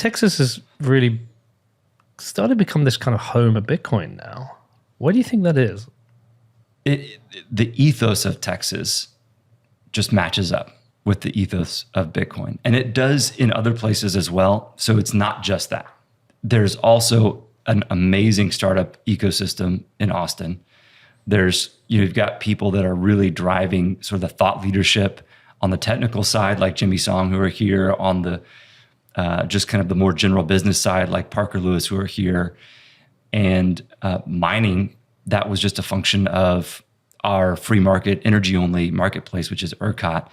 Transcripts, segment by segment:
Texas has really started to become this kind of home of Bitcoin now. What do you think that is? The ethos of Texas just matches up with the ethos of Bitcoin. And it does in other places as well. So it's not just that. There's also an amazing startup ecosystem in Austin. You've got people that are really driving sort of the thought leadership on the technical side, like Jimmy Song, who are here, on the just kind of the more general business side, like Parker Lewis, who are here. And mining, that was just a function of our free market, energy-only marketplace, which is ERCOT,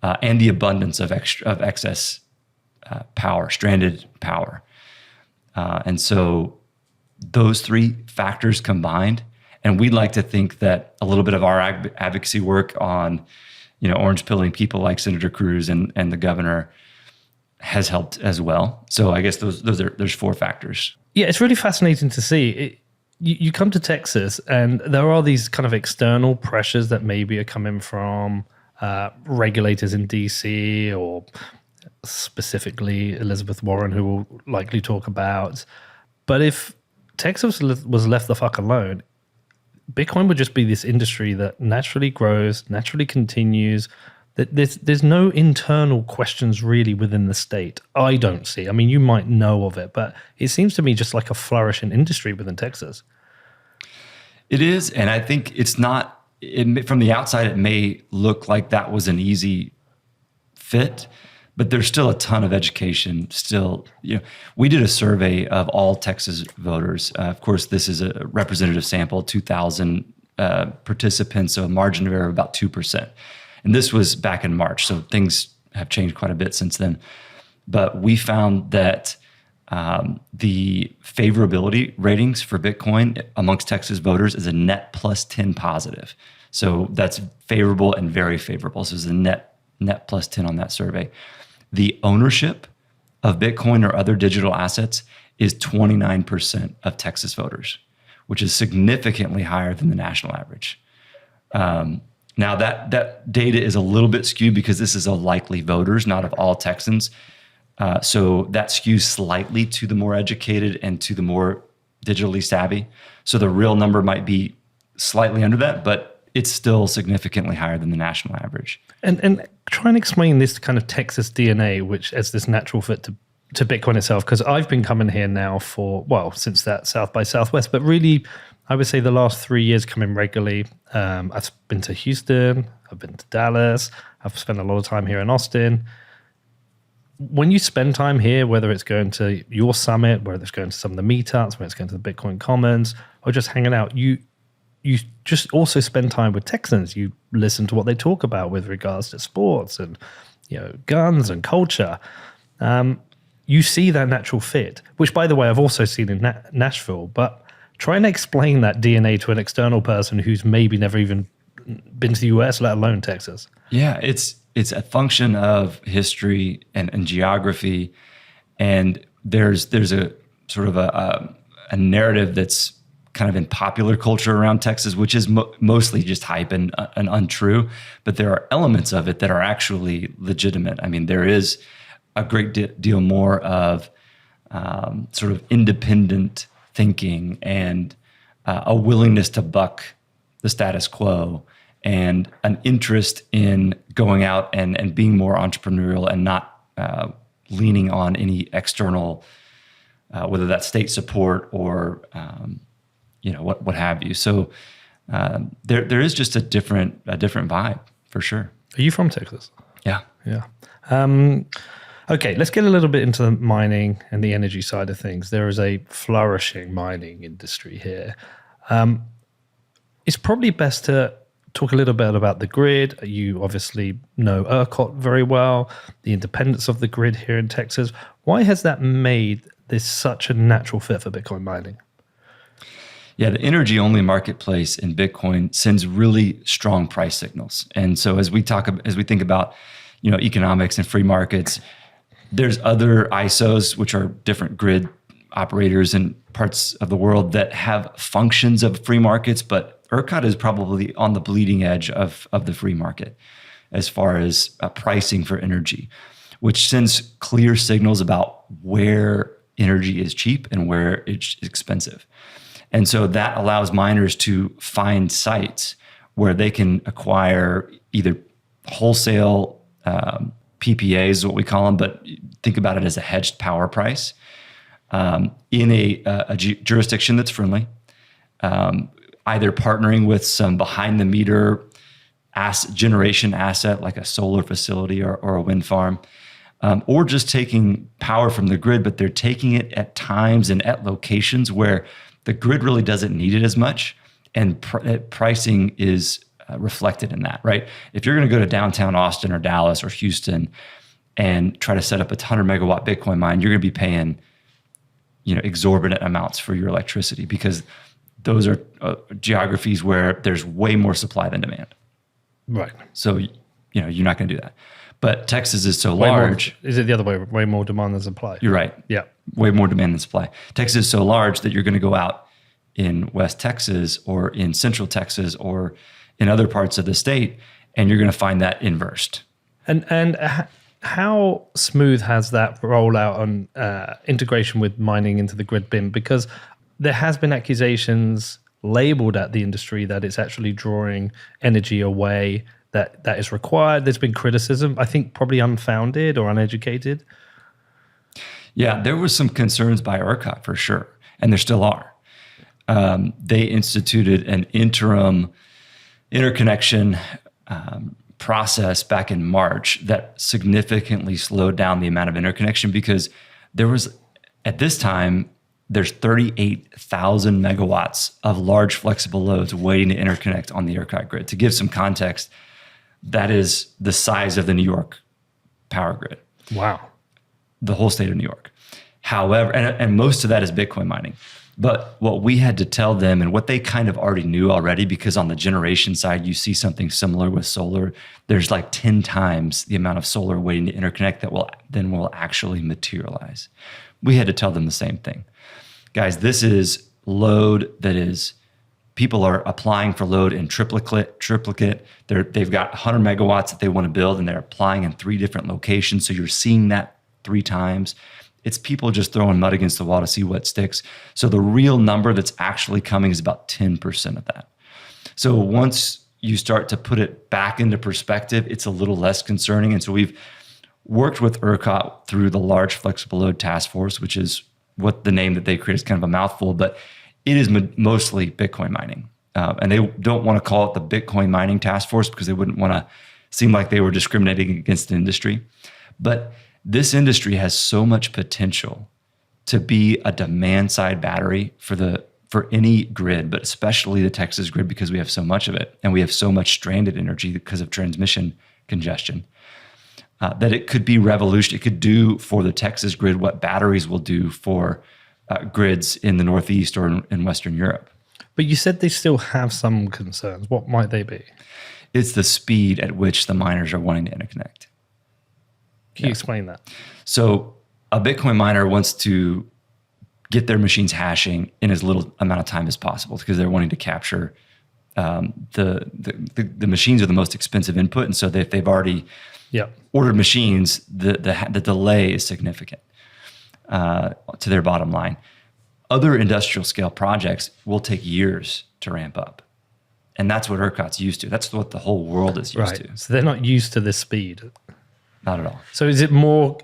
and the abundance of excess power, stranded power. And so those three factors combined, and we'd like to think that a little bit of our advocacy work on, orange pilling people like Senator Cruz and the governor has helped as well. So I guess there's four factors. Yeah, it's really fascinating to see. You come to Texas and there are these kind of external pressures that maybe are coming from regulators in DC, or specifically Elizabeth Warren, who we'll likely talk about. But if Texas was left the fuck alone, Bitcoin would just be this industry that naturally grows, naturally continues. There's no internal questions really within the state. I don't see. I mean, you might know of it, but it seems to me just like a flourishing industry within Texas. It is, and I think it's not. From the outside, it may look like that was an easy fit, but there's still a ton of education. Still, we did a survey of all Texas voters. Of course, this is a representative sample, 2,000 participants, so a margin of error of about 2%. And this was back in March, so things have changed quite a bit since then. But we found that the favorability ratings for Bitcoin amongst Texas voters is a net plus 10 positive. So that's favorable and very favorable. So it's a net plus 10 on that survey. The ownership of Bitcoin or other digital assets is 29% of Texas voters, which is significantly higher than the national average. Now that data is a little bit skewed because this is of likely voters, not of all Texans. So that skews slightly to the more educated and to the more digitally savvy. So the real number might be slightly under that, but it's still significantly higher than the national average. And try and explain this kind of Texas DNA, which as this natural fit to Bitcoin itself, because I've been coming here now since that South by Southwest, but really, I would say the last 3 years coming regularly. I've been to Houston, I've been to Dallas, I've spent a lot of time here in Austin. When you spend time here, whether it's going to your summit, whether it's going to some of the meetups, whether it's going to the Bitcoin Commons, or just hanging out, you just also spend time with Texans. You listen to what they talk about with regards to sports and guns and culture. You see that natural fit, which, by the way, I've also seen in Nashville. But try and explain that DNA to an external person who's maybe never even been to the US, let alone Texas. Yeah, it's a function of history and geography, and there's a sort of a narrative that's kind of in popular culture around Texas, which is mostly just hype and untrue. But there are elements of it that are actually legitimate. I mean, there is a great deal more of sort of independent thinking and a willingness to buck the status quo, and an interest in going out and being more entrepreneurial and not leaning on any external, whether that's state support or what have you. So there is just a different vibe for sure. Are you from Texas? Yeah. Okay, let's get a little bit into the mining and the energy side of things. There is a flourishing mining industry here. It's probably best to talk a little bit about the grid. You obviously know ERCOT very well, the independence of the grid here in Texas. Why has that made this such a natural fit for Bitcoin mining? Yeah, the energy-only marketplace in Bitcoin sends really strong price signals. And so as we think about, economics and free markets, there's other ISOs, which are different grid operators in parts of the world that have functions of free markets, but ERCOT is probably on the bleeding edge of the free market as far as pricing for energy. which sends clear signals about where energy is cheap and where it's expensive. And so that allows miners to find sites where they can acquire either wholesale PPAs, is what we call them, but think about it as a hedged power price in a jurisdiction that's friendly, either partnering with some behind the meter generation asset like a solar facility or a wind farm, or just taking power from the grid, but they're taking it at times and at locations where the grid really doesn't need it as much, and pricing is reflected in that, right? If you're going to go to downtown Austin or Dallas or Houston and try to set up a 100 megawatt Bitcoin mine, you're going to be paying, exorbitant amounts for your electricity because those are geographies where there's way more supply than demand. Right. So, you're not going to do that. But Texas is so large. Is it the other way? Way more demand than supply. You're right. Yeah. Way more demand than supply. Texas is so large that you're going to go out in West Texas or in Central Texas or in other parts of the state, and you're going to find that inversed. And how smooth has that rollout on integration with mining into the grid been? Because there has been accusations labeled at the industry that it's actually drawing energy away that is required. There's been criticism, I think probably unfounded or uneducated. Yeah, there was some concerns by ERCOT for sure, and there still are. They instituted an interim interconnection process back in March that significantly slowed down the amount of interconnection because there was, at this time, there's 38,000 megawatts of large flexible loads waiting to interconnect on the ERCOT grid. To give some context, that is the size of the New York power grid. Wow. The whole state of New York. However, and most of that is Bitcoin mining. But what we had to tell them, and what they kind of already knew already, because on the generation side, you see something similar with solar. There's like 10 times the amount of solar waiting to interconnect that will actually materialize. We had to tell them the same thing. Guys, this is load that is, people are applying for load in triplicate. They've got 100 megawatts that they want to build, and they're applying in 3 different locations. So you're seeing that 3 times. It's people just throwing mud against the wall to see what sticks. So the real number that's actually coming is about 10% of that. So once you start to put it back into perspective, it's a little less concerning. And so we've worked with ERCOT through the Large Flexible Load Task Force, which is what the name that they create is kind of a mouthful, but it is mostly Bitcoin mining. And they don't want to call it the Bitcoin Mining Task Force because they wouldn't want to seem like they were discriminating against the industry. But this industry has so much potential to be a demand side battery for any grid, but especially the Texas grid because we have so much of it and we have so much stranded energy because of transmission congestion, that it could be revolutionary. It could do for the Texas grid what batteries will do for grids in the Northeast or in Western Europe. But you said they still have some concerns. What might they be? It's the speed at which the miners are wanting to interconnect. Can you explain that? So a Bitcoin miner wants to get their machines hashing in as little amount of time as possible because they're wanting to capture the machines are the most expensive input. And so if they've already ordered machines, the delay is significant to their bottom line. Other industrial scale projects will take years to ramp up. And that's what ERCOT's used to. That's what the whole world is used to. So they're not used to this speed. Not at all. So is it more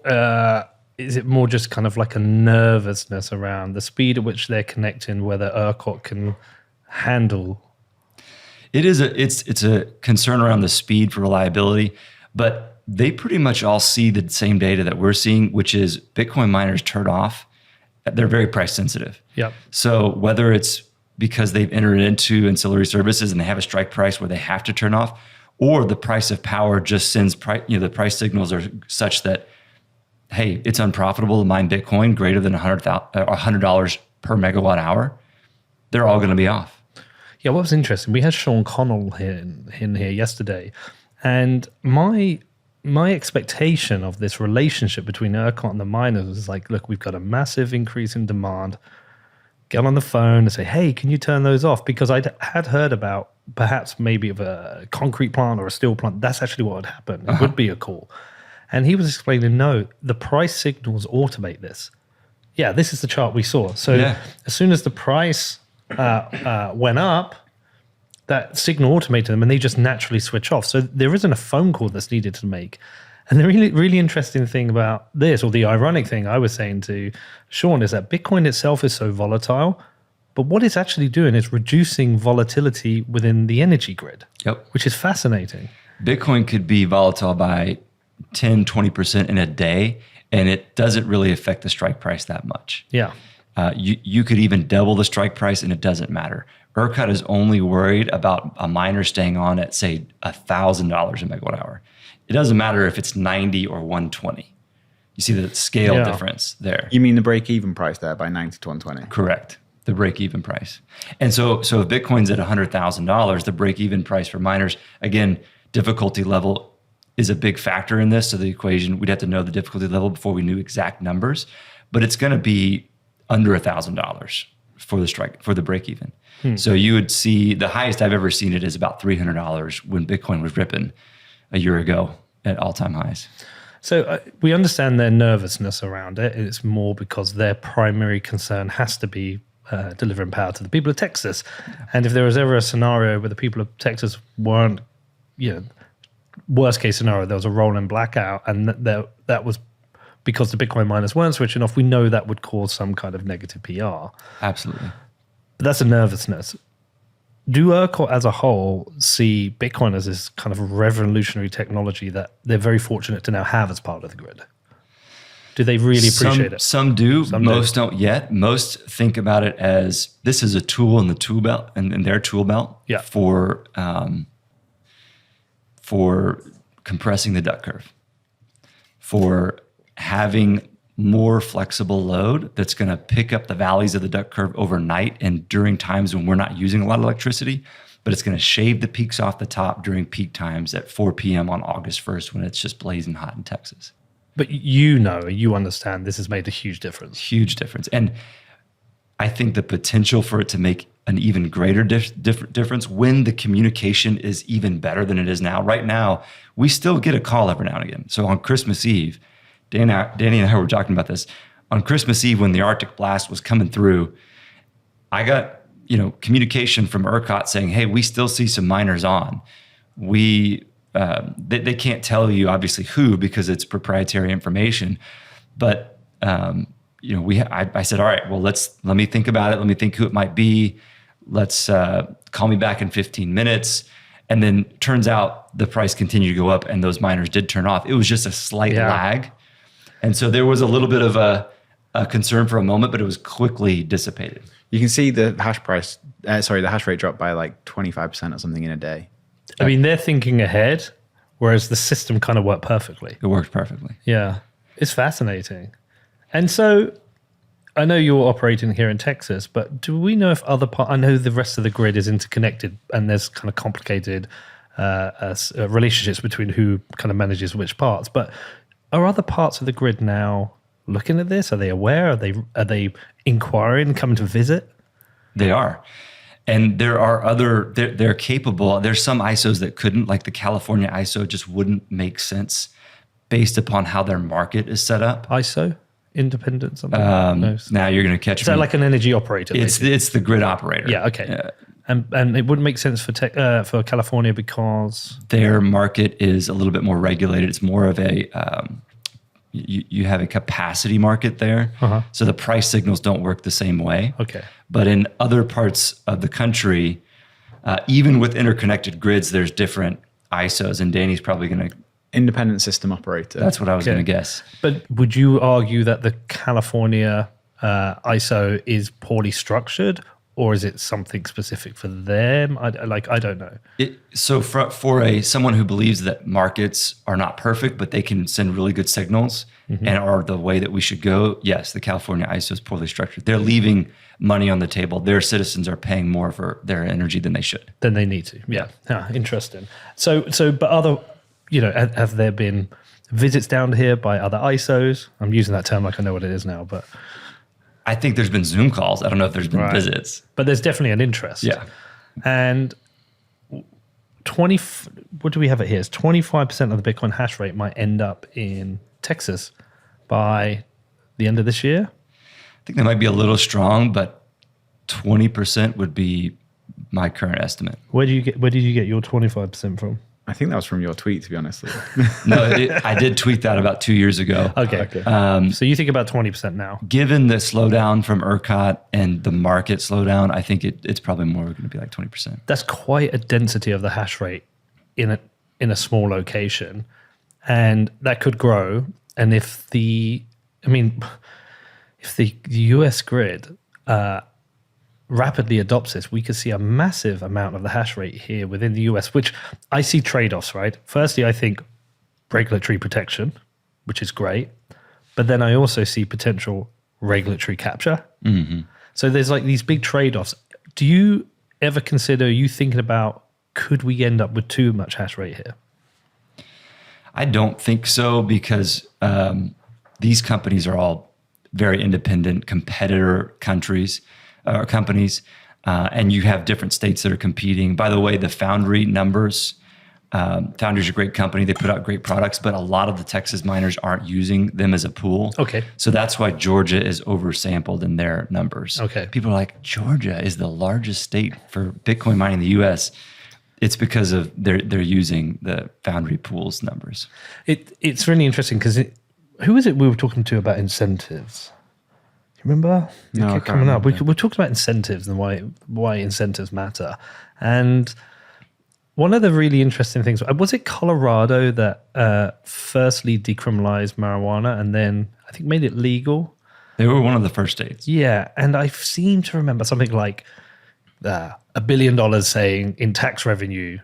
just kind of like a nervousness around the speed at which they're connecting, whether ERCOT can handle? It's a concern around the speed for reliability, but they pretty much all see the same data that we're seeing, which is Bitcoin miners turn off. They're very price sensitive. Yep. So whether it's because they've entered into ancillary services and they have a strike price where they have to turn off, or the price of power just sends the price signals are such that, hey, it's unprofitable to mine Bitcoin greater than $100 per megawatt hour, they're all going to be off. Yeah, what was interesting, we had Sean Connell in here yesterday, and my expectation of this relationship between ERCOT and the miners was like, look, we've got a massive increase in demand. Get on the phone and say, hey, can you turn those off? Because I had heard about perhaps maybe of a concrete plant or a steel plant. That's actually what would happen. It would be a call. And he was explaining, no, the price signals automate this. Yeah, this is the chart we saw. So as soon as the price went up, that signal automated them and they just naturally switch off. So there isn't a phone call that's needed to make. And the really, really interesting thing about this, or the ironic thing I was saying to Sean, is that Bitcoin itself is so volatile, but what it's actually doing is reducing volatility within the energy grid, which is fascinating. Bitcoin could be volatile by 10, 20% in a day, and it doesn't really affect the strike price that much. Yeah. You could even double the strike price and it doesn't matter. ERCOT is only worried about a miner staying on at, say, $1,000 a megawatt hour. It doesn't matter if it's 90 or 120. You see the scale difference there. You mean the break-even price there by 90 to 120? Correct. The break-even price. And so if Bitcoin's at $100,000, the break-even price for miners, again, difficulty level is a big factor in this. So the equation, we'd have to know the difficulty level before we knew exact numbers, but it's going to be under $1,000 for the break-even. So you would see the highest I've ever seen it is about $300 when Bitcoin was ripping a year ago at all-time highs. So we understand their nervousness around it. It's more because their primary concern has to be delivering power to the people of Texas. And if there was ever a scenario where the people of Texas weren't, worst case scenario, there was a rolling blackout and that was because the Bitcoin miners weren't switching off, we know that would cause some kind of negative PR. Absolutely. But that's a nervousness. Do ERCOT as a whole see Bitcoin as this kind of revolutionary technology that they're very fortunate to now have as part of the grid? Do they really appreciate it? Some do. Most don't yet. Most think about it as this is a tool in the tool belt and in their tool belt for compressing the duck curve, for having more flexible load that's going to pick up the valleys of the duck curve overnight and during times when we're not using a lot of electricity, but it's going to shave the peaks off the top during peak times at 4 p.m. on August 1st when it's just blazing hot in Texas. But you understand this has made a huge difference. Huge difference. And I think the potential for it to make an even greater difference when the communication is even better than it is now. Right now, we still get a call every now and again. So on Christmas Eve, Danny and I were talking about this. On Christmas Eve, when the Arctic blast was coming through, I got communication from ERCOT saying, "Hey, we still see some miners on. They can't tell you obviously who because it's proprietary information, but I said, all right, well let me think about it. Let me think who it might be. Let's call me back in 15 minutes." And then turns out the price continued to go up, and those miners did turn off. It was just a slight lag. And so there was a little bit of a concern for a moment, but it was quickly dissipated. You can see the the hash rate dropped by like 25% or something in a day. I mean, they're thinking ahead, whereas the system kind of worked perfectly. It worked perfectly. Yeah, it's fascinating. And so I know you're operating here in Texas, but do we know if I know the rest of the grid is interconnected and there's kind of complicated relationships between who kind of manages which parts, but are other parts of the grid now looking at this? Are they aware? Are they inquiring, coming to visit? They are. And there are they're capable. There's some ISOs that couldn't, like the California ISO just wouldn't make sense based upon how their market is set up. ISO? Independent something? No. Now you're going to catch me. Is that like an energy operator? It's the grid operator. Yeah, okay. And it wouldn't make sense for California because their market is a little bit more regulated. It's more of a you have a capacity market there, so the price signals don't work the same way. Okay, but in other parts of the country, even with interconnected grids, there's different ISOs, and Danny's probably going to independent system operator. That's what I was going to guess. But would you argue that the California ISO is poorly structured? Or is it something specific for them? I don't know. So for someone who believes that markets are not perfect, but they can send really good signals and are the way that we should go, yes, the California ISO is poorly structured. They're leaving money on the table. Their citizens are paying more for their energy than they should. Than they need to. Yeah. Interesting. So, but other, have there been visits down here by other ISOs? I'm using that term like I know what it is now, but I think there's been Zoom calls. I don't know if there's been visits. But there's definitely an interest. Yeah. And what do we have it here? It's 25% of the Bitcoin hash rate might end up in Texas by the end of this year. I think that might be a little strong, but 20% would be my current estimate. Where did you get your 25% from? I think that was from your tweet, to be honest. No, I did tweet that about 2 years ago. Okay. So you think about 20% now? Given the slowdown from ERCOT and the market slowdown, I think it's probably more going to be like 20%. That's quite a density of the hash rate in a small location, and that could grow. And if the US grid rapidly adopts this, we could see a massive amount of the hash rate here within the US, which I see trade-offs, right? Firstly, I think regulatory protection, which is great. But then I also see potential regulatory capture. Mm-hmm. So there's like these big trade-offs. Do you ever consider, are you thinking about, could we end up with too much hash rate here? I don't think so, because these companies are all very independent competitor companies, and you have different states that are competing. By the way, the Foundry numbers, Foundry's a great company. They put out great products, but a lot of the Texas miners aren't using them as a pool. Okay. So that's why Georgia is oversampled in their numbers. Okay. People are like, Georgia is the largest state for Bitcoin mining in the U.S. It's because of they're using the Foundry pools numbers. It's really interesting because who was it we were talking to about incentives? Remember? No, I kept can't coming up. remember. We talked about incentives and why incentives matter. And one of the really interesting things, was it Colorado that firstly decriminalized marijuana and then I think made it legal? They were one of the first states. Yeah. And I seem to remember something like $1 billion saying in tax revenue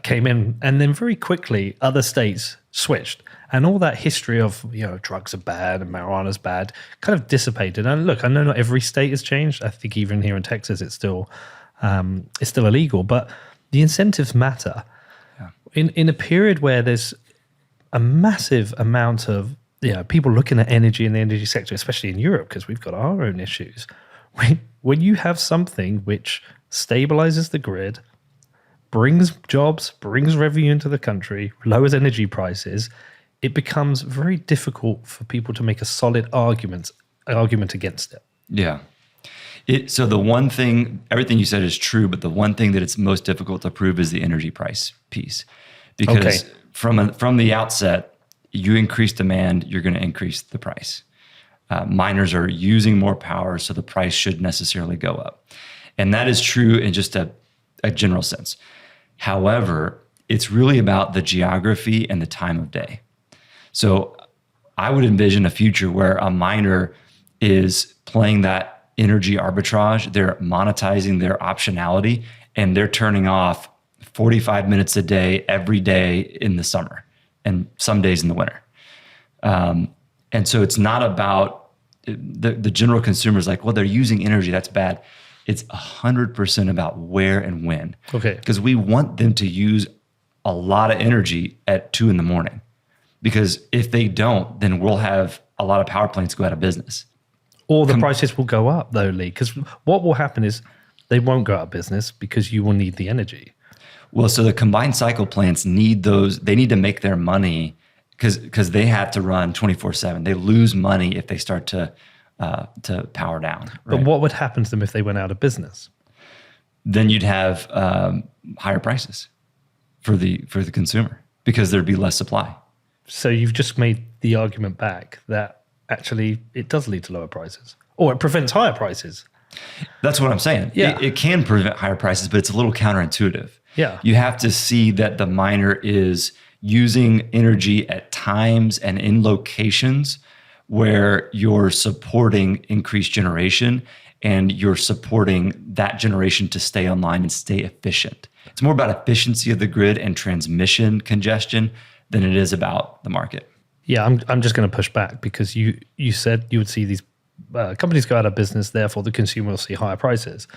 came in, and then very quickly other states switched. And all that history of, drugs are bad and marijuana's bad kind of dissipated. And look, I know not every state has changed. I think even here in Texas, it's still illegal. But the incentives matter. Yeah. In a period where there's a massive amount of people looking at energy in the energy sector, especially in Europe, because we've got our own issues. When you have something which stabilizes the grid, brings jobs, brings revenue into the country, lowers energy prices, it becomes very difficult for people to make a solid argument against it. Yeah. So the one thing, everything you said is true, but the one thing that it's most difficult to prove is the energy price piece. Because from the outset, you increase demand, you're going to increase the price. Miners are using more power, so the price should necessarily go up. And that is true in just a general sense. However, it's really about the geography and the time of day. So I would envision a future where a miner is playing that energy arbitrage, they're monetizing their optionality, and they're turning off 45 minutes a day, every day in the summer, and some days in the winter. And so it's not about the general consumers like, well, they're using energy, that's bad. It's 100% about where and when. Okay. Because we want them to use a lot of energy at 2 a.m. Because if they don't, then we'll have a lot of power plants go out of business. Or the prices will go up though, Lee, because what will happen is they won't go out of business because you will need the energy. Well, so the combined cycle plants need those, they need to make their money because they have to run 24/7. They lose money if they start to power down. Right? But what would happen to them if they went out of business? Then you'd have higher prices for the consumer because there'd be less supply. So you've just made the argument back that actually it does lead to lower prices, or it prevents higher prices. That's what I'm saying. Yeah. It can prevent higher prices, but it's a little counterintuitive. Yeah. You have to see that the miner is using energy at times and in locations where you're supporting increased generation and you're supporting that generation to stay online and stay efficient. It's more about efficiency of the grid and transmission congestion than it is about the market. Yeah, I'm just going to push back because you said you would see these companies go out of business, therefore the consumer will see higher prices.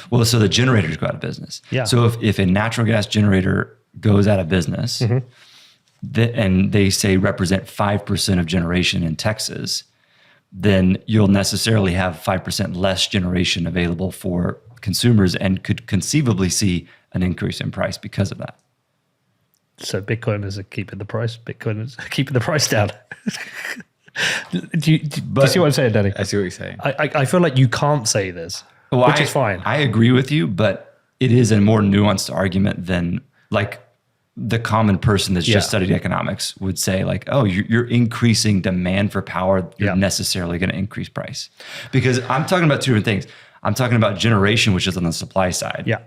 Well, so the generators go out of business. Yeah. So if a natural gas generator goes out of business, and they say represent 5% of generation in Texas, then you'll necessarily have 5% less generation available for consumers and could conceivably see an increase in price because of that. So Bitcoiners are keeping the price. Bitcoiners are keeping the price down. Do you see what I'm saying, Danny? I see what you're saying. I feel like you can't say this, which is fine. I agree with you, but it is a more nuanced argument than like the common person that's just studied economics would say, like, oh, you're increasing demand for power. You're necessarily going to increase price. Because I'm talking about two different things. I'm talking about generation, which is on the supply side. Yeah.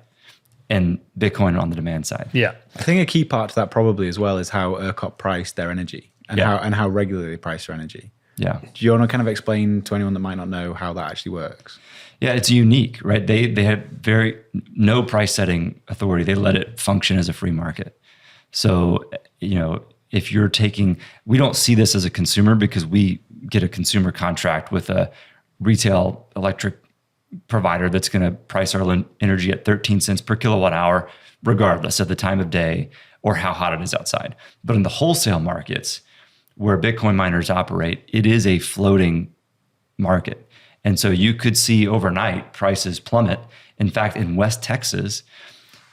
And Bitcoin on the demand side. Yeah. I think a key part to that probably as well is how ERCOT priced their energy and how regularly they price their energy. Yeah. Do you want to kind of explain to anyone that might not know how that actually works? Yeah, it's unique, right? They have no price setting authority. They let it function as a free market. So, if you're we don't see this as a consumer because we get a consumer contract with a retail electric provider that's going to price our energy at 13 cents per kilowatt hour, regardless of the time of day or how hot it is outside. But in the wholesale markets where Bitcoin miners operate, it is a floating market. And so you could see overnight prices plummet. In fact, in West Texas,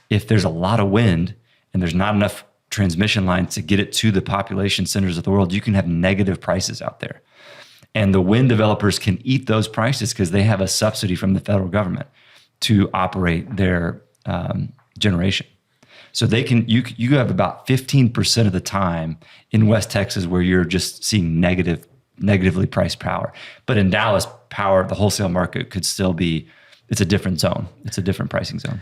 if there's a lot of wind and there's not enough transmission lines to get it to the population centers of the world, you can have negative prices out there. And the wind developers can eat those prices because they have a subsidy from the federal government to operate their generation. So you have about 15% of the time in West Texas where you're just seeing negatively priced power. But in Dallas, the wholesale market could still be, it's a different zone. It's a different pricing zone.